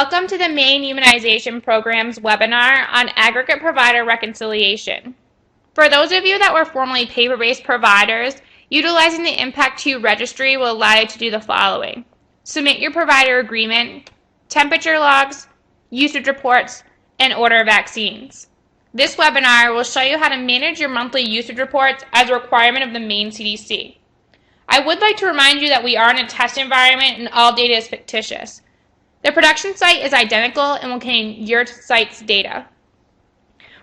Welcome to the Maine Immunization Program's webinar on aggregate provider reconciliation. For those of you that were formerly paper-based providers, utilizing the ImmPact2 registry will allow you to do the following. Submit your provider agreement, temperature logs, usage reports, and order vaccines. This webinar will show you how to manage your monthly usage reports as a requirement of the Maine CDC. I would like to remind you that we are in a test environment and all data is fictitious. The production site is identical and will contain your site's data.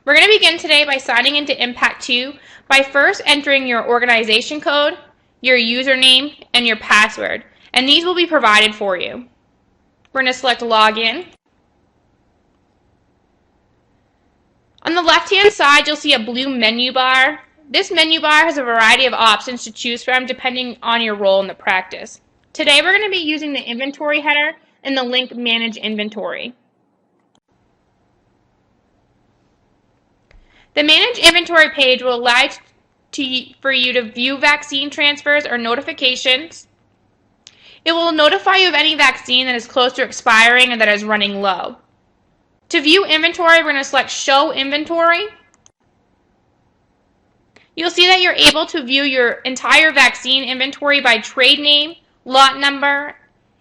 We're going to begin today by signing into ImmPact2 by first entering your organization code, your username, and your password, and these will be provided for you. We're going to select Login. On the left-hand side, you'll see a blue menu bar. This menu bar has a variety of options to choose from depending on your role in the practice. Today, we're going to be using the inventory header and the link Manage Inventory. The Manage Inventory page will allow for you to view vaccine transfers or notifications. It will notify you of any vaccine that is close to expiring and that is running low. To view inventory, we're going to select Show Inventory. You'll see that you're able to view your entire vaccine inventory by trade name, lot number,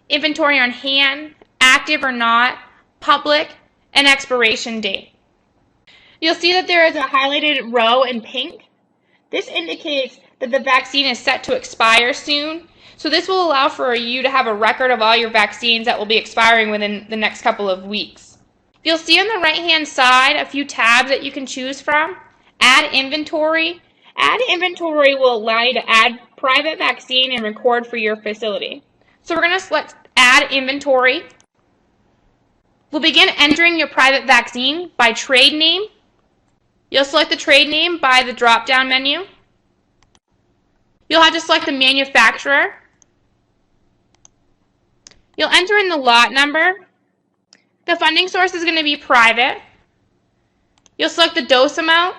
inventory on hand, active or not, public, and expiration date. You'll see that there is a highlighted row in pink. This indicates that the vaccine is set to expire soon. So this will allow for you to have a record of all your vaccines that will be expiring within the next couple of weeks. You'll see on the right-hand side a few tabs that you can choose from. Add Inventory. Add Inventory will allow you to add private vaccine and record for your facility. So we're going to select Add Inventory. We'll begin entering your private vaccine by trade name. You'll select the trade name by the drop-down menu. You'll have to select the manufacturer. You'll enter in the lot number. The funding source is going to be private. You'll select the dose amount.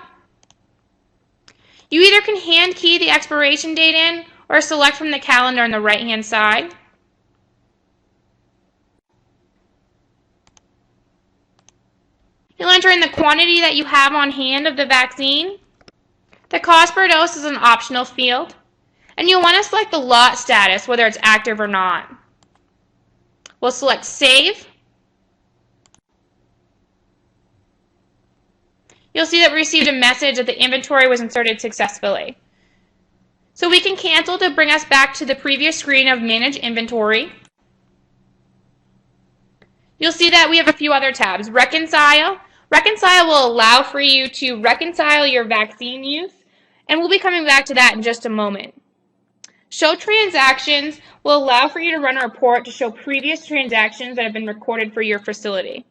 You either can hand key the expiration date in or select from the calendar on the right-hand side. You'll enter in the quantity that you have on hand of the vaccine. The cost per dose is an optional field. And you'll want to select the lot status, whether it's active or not. We'll select Save. You'll see that we received a message that the inventory was inserted successfully. So we can cancel to bring us back to the previous screen of Manage Inventory. You'll see that we have a few other tabs. Reconcile. Reconcile will allow for you to reconcile your vaccine use, and we'll be coming back to that in just a moment. Show Transactions will allow for you to run a report to show previous transactions that have been recorded for your facility.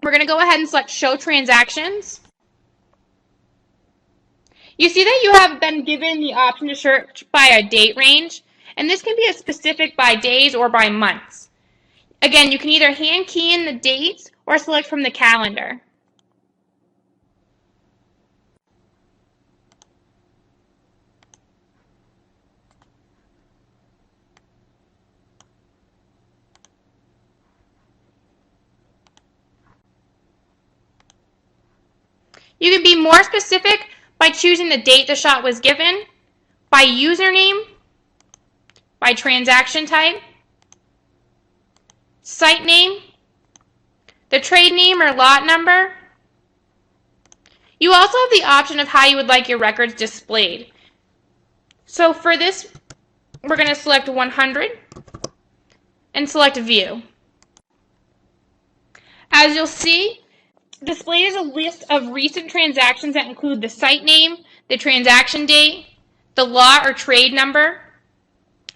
We're going to go ahead and select Show Transactions. You see that you have been given the option to search by a date range, and this can be specific by days or by months. Again, you can either hand key in the dates or select from the calendar. You can be more specific by choosing the date the shot was given, by username, by transaction type, site name, the trade name or lot number. You also have the option of how you would like your records displayed. So for this, we're going to select 100 and select View. As you'll see, displayed is a list of recent transactions that include the site name, the transaction date, the lot or trade number,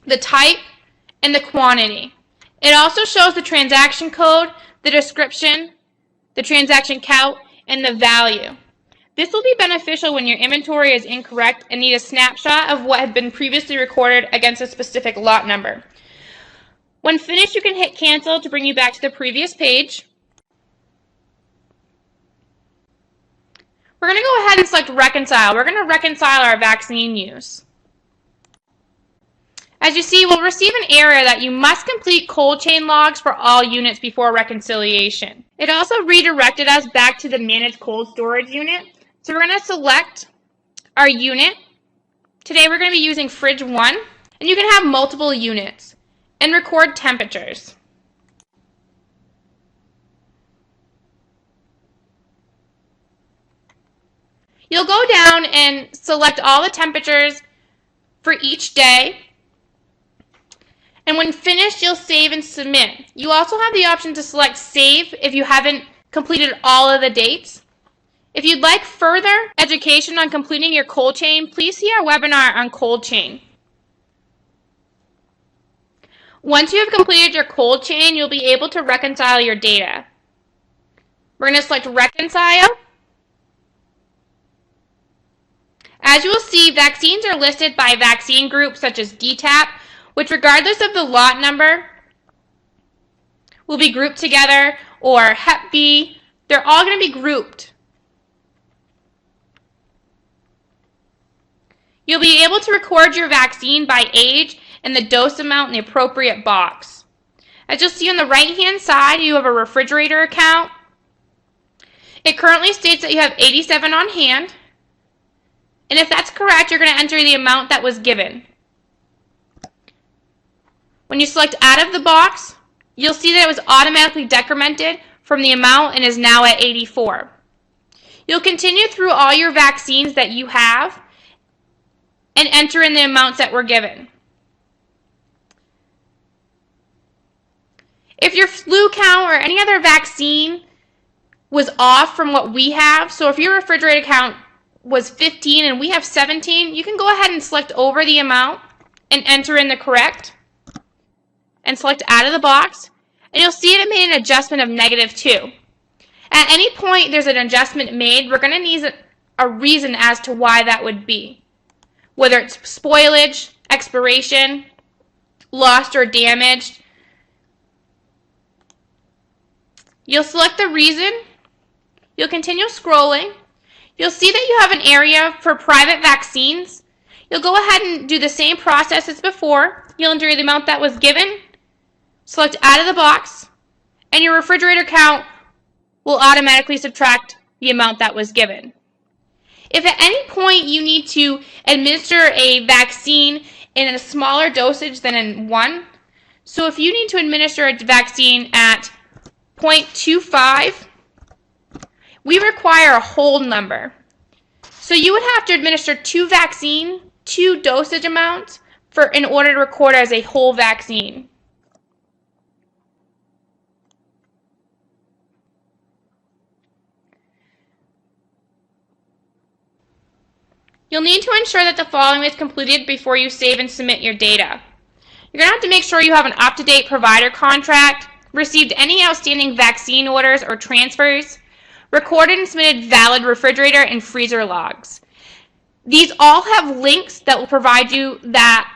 the type, and the quantity. It also shows the transaction code, the description, the transaction count, and the value. This will be beneficial when your inventory is incorrect and need a snapshot of what had been previously recorded against a specific lot number. When finished, you can hit Cancel to bring you back to the previous page. We're going to go ahead and select Reconcile. We're going to reconcile our vaccine use. As you see, we'll receive an error that you must complete cold chain logs for all units before reconciliation. It also redirected us back to the Manage Cold Storage unit. So we're going to select our unit. Today we're going to be using Fridge 1, and you can have multiple units, and record temperatures. You'll go down and select all the temperatures for each day. And when finished, you'll save and submit. You also have the option to select Save if you haven't completed all of the dates. If you'd like further education on completing your cold chain, please see our webinar on cold chain. Once you have completed your cold chain, you'll be able to reconcile your data. We're going to select Reconcile. As you will see, vaccines are listed by vaccine group such as DTaP, which regardless of the lot number will be grouped together, or Hep B. They're all going to be grouped. You'll be able to record your vaccine by age and the dose amount in the appropriate box. As you'll see on the right-hand side, you have a refrigerator account. It currently states that you have 87 on hand. And if that's correct, you're going to enter the amount that was given. When you select out of the box, you'll see that it was automatically decremented from the amount and is now at 84. You'll continue through all your vaccines that you have and enter in the amounts that were given. If your flu count or any other vaccine was off from what we have, so if your refrigerator count was 15 and we have 17, you can go ahead and select over the amount and enter in the correct and select out of the box, and you'll see it made an adjustment of -2. At any point there's an adjustment made, we're going to need a reason as to why that would be. Whether it's spoilage, expiration, lost or damaged. You'll select the reason. You'll continue scrolling. You'll see that you have an area for private vaccines. You'll go ahead and do the same process as before. You'll enter the amount that was given, select out of the box, and your refrigerator count will automatically subtract the amount that was given. If at any point you need to administer a vaccine in a smaller dosage than in 1, so if you need to administer a vaccine at 0.25, we require a hold number. So you would have to administer 2 dosage amounts in order to record as a whole vaccine. You'll need to ensure that the following is completed before you save and submit your data. You're going to have to make sure you have an up-to-date provider contract, received any outstanding vaccine orders or transfers, recorded and submitted valid refrigerator and freezer logs. These all have links that will provide you that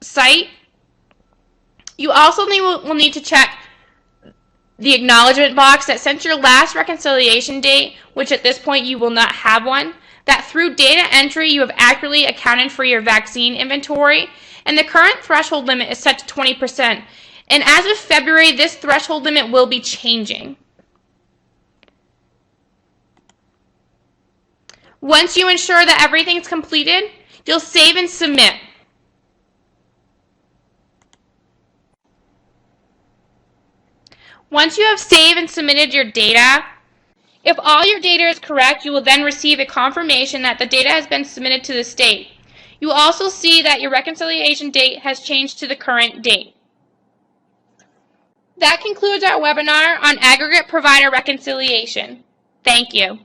site. You also will need to check the acknowledgement box that since your last reconciliation date, which at this point you will not have one, that through data entry you have accurately accounted for your vaccine inventory, and the current threshold limit is set to 20%. And as of February, this threshold limit will be changing. Once you ensure that everything's completed, you'll save and submit. Once you have saved and submitted your data, if all your data is correct, you will then receive a confirmation that the data has been submitted to the state. You will also see that your reconciliation date has changed to the current date. That concludes our webinar on aggregate provider reconciliation. Thank you.